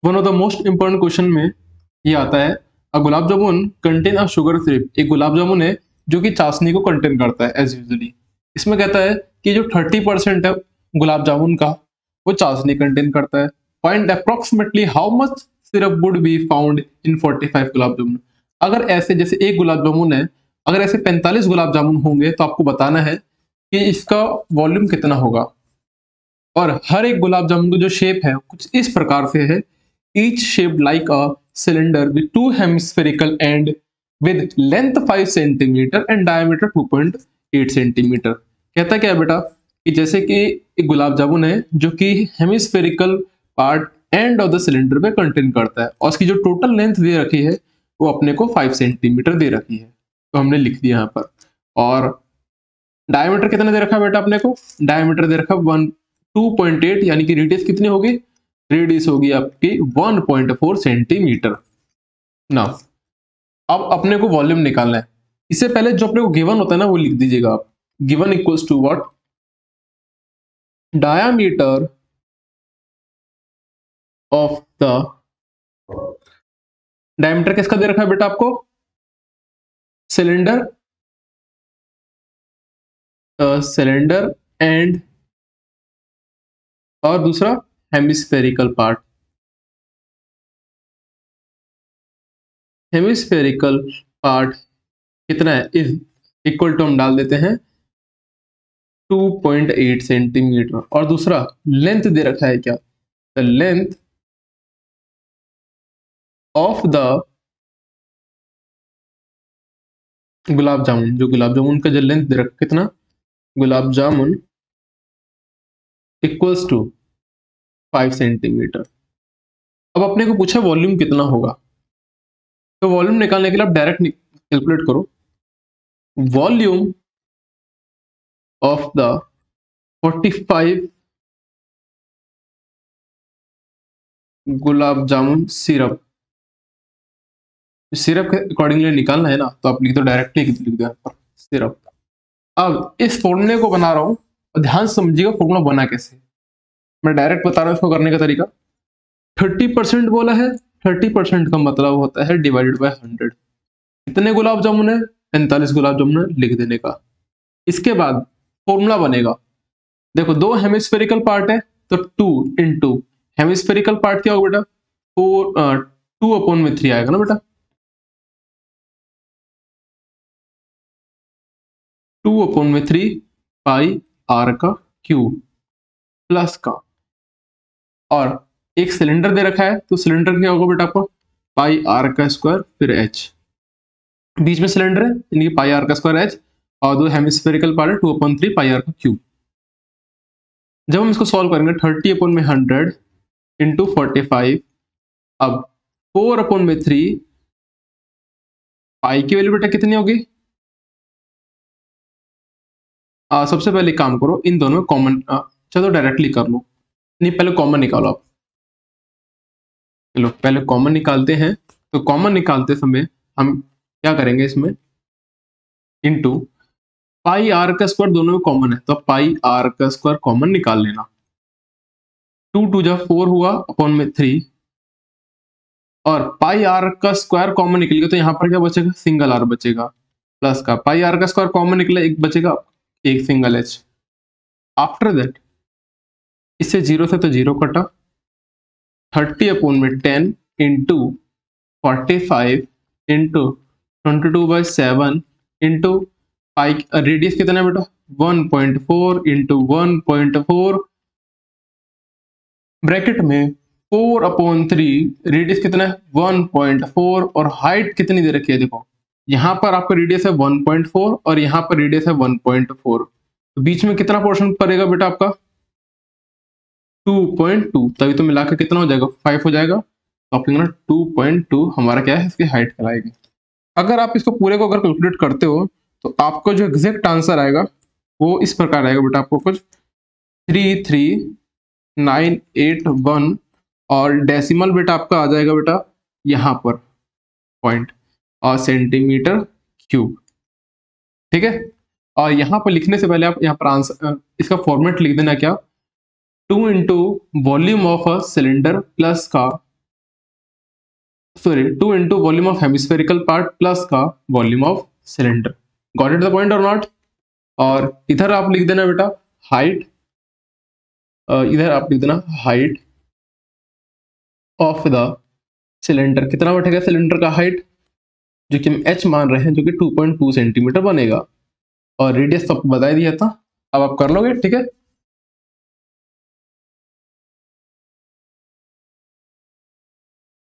One of the most important question में ये आता है, अ gulab jamun contain a sugar syrup. एक गुलाब जामुन है जो कि चाशनी को कंटेन करता है एज यूजुअली। इसमें कहता है कि जो 30% है गुलाब जामुन का वो चाशनी कंटेन करता है। Find approximately how much syrup would be found in 45 gulab jamun. अगर ऐसे जैसे एक गुलाब जामुन है, अगर ऐसे 45 गुलाब जामुन होंगे तो आपको बताना है कि इसका वॉल्यूम कितना होगा। और हर एक गुलाब जामुन का जो शेप है कुछ इस प्रकार से है, each shaped like a cylinder with two hemispherical end with length 5 centimeter and diameter 2.8 centimeter। कहता क्या है बेटा कि जैसे कि एक गुलाब जामुन है जो कि hemispherical part end of the cylinder पे कंटेन करता है और उसकी जो टोटल लेंथ दे रखी है वो अपने को 5 सेंटीमीटर दे रखी है, तो हमने लिख दिया यहाँ पर। और डायमीटर कितना दे रखा है बेटा अपने को, डायमीटर दे रखा है 2.8, यानी कि रेडियस कितनी होगी, रेडियस होगी आपकी 1.4 सेंटीमीटर। ना अब अपने को वॉल्यूम निकालना है। इससे पहले जो अपने को गिवन होता है ना वो लिख दीजिएगा आप। Given equals to what, diameter of the, diameter किसका दे रखा है बेटा आपको, सिलेंडर, सिलेंडर एंड, और दूसरा हेमिस्फेरिकल पार्ट। हेमिस्फेरिकल पार्ट कितना है, इज इक्वल टू हम डाल देते हैं 2.8 सेंटीमीटर। और दूसरा लेंथ दे रखा है क्या, the length of the gulab jamun, जो गुलाब जामुन का जो लेंथ दे रखा कितना, gulab jamun equals to 5 centimetre. अब अपने को पूछा वॉल्यूम कितना होगा, तो वॉल्यूम निकालने के लिए आप डायरेक्ट कैलकुलेट करो। Volume of the 45 gulab jamun syrup, syrup के अकॉर्डिंगली निकालना है ना, तो आप लिख दो डायरेक्टली, लिख दो यहाँ पर सिरप। अब इस फॉर्मूले को बना रहा हूं और ध्यान से समझिएगा फॉर्मूला बना कैसे। मैं डायरेक्ट बता रहा हूं इसको करने का तरीका। 30% बोला है, 30% का मतलब होता है डिवाइडेड बाय 100। कितने गुलाब जामुन है, 45 गुलाब जामुन है, लिख देने का। इसके बाद फॉर्मूला बनेगा, देखो दो हेमिस्फेरिकल पार्ट है तो 2 इंटू हेमिस्फेरिकल पार्ट क्या होगा बेटा, 2/3 आएगा ना बेटा, 2/3 पाई आर का क्यूब प्लस का, और एक सिलेंडर दे रखा है तो सिलेंडर क्या होगा बेटा आपको, पाई आर का स्क्वायर फिर एच, बीच में सिलेंडर है यानी कि पाई आर का स्क्वायर एच, और दो हेमिस्फेरिकल पार्ट है 2/3 पाई आर का क्यूब। जब हम इसको सॉल्व करेंगे 30/100 इंटू 45, अब 4/3 पाई की वैल्यू बेटा कितनी होगी, सबसे पहले काम करो इन दोनों में कॉमन, चलो डायरेक्टली कर लो, नहीं पहले कॉमन निकालो आप। चलो पहले कॉमन निकालते हैं, तो कॉमन निकालते समय हम क्या करेंगे इसमें, इनटू पाई आर का स्क्वायर दोनों में कॉमन है तो पाई आर का स्क्वायर कॉमन निकाल लेना। 2 2 जा 4 हुआ अपॉन में 3, और पाई आर का स्क्वायर कॉमन निकलेगा तो यहाँ पर क्या बचेगा, सिंगल आर बचेगा, प्लस का पाई आर का स्क्वायर कॉमन निकला एक बचेगा, एक सिंगल एच। आफ्टर दैट इससे 0 से तो 0 कटा, 30/10 into 45 into 22/7 into pi, radius कितना है बेटा 1.4 इंटू 1.4 ब्रैकेट में 4/3, रेडियस कितना है 1.4, और हाइट कितनी दे रखी है, देखो यहाँ पर आपका रेडियस है 1.4 और यहाँ पर रेडियस है 1.4, तो बीच में कितना पोर्शन पड़ेगा बेटा आपका 2.2, तभी तो मिलाकर कितना हो जाएगा 5 हो जाएगा, तो आप लिखना 2.2 हमारा क्या है, इसकी हाइट कहलाएगी। अगर आप इसको पूरे को अगर कैलकुलेट करते हो तो आपको जो एग्जैक्ट आंसर आएगा वो इस प्रकार आएगा बेटा, आपको कुछ 33981, और डेसिमल बेटा आपका आ जाएगा बेटा यहाँ पर पॉइंट और सेंटीमीटर क्यूब, ठीक है। और यहाँ पर लिखने से पहले आप यहाँ पर आंसर इसका फॉर्मेट लिख देना क्या, 2 into volume of a cylinder plus का sorry 2 into volume of hemispherical part plus का volume of cylinder. Got it the point or not? और इधर आप लिख देना बेटा हाइट, इधर आप लिख देना हाइट ऑफ द सिलेंडर। कितना बैठेगा सिलेंडर का हाइट, जो कि हम h मान रहे हैं, जो कि 2.2 सेंटीमीटर बनेगा। और रेडियस तो आपको बता ही दिया था, अब आप कर लोगे, ठीक है।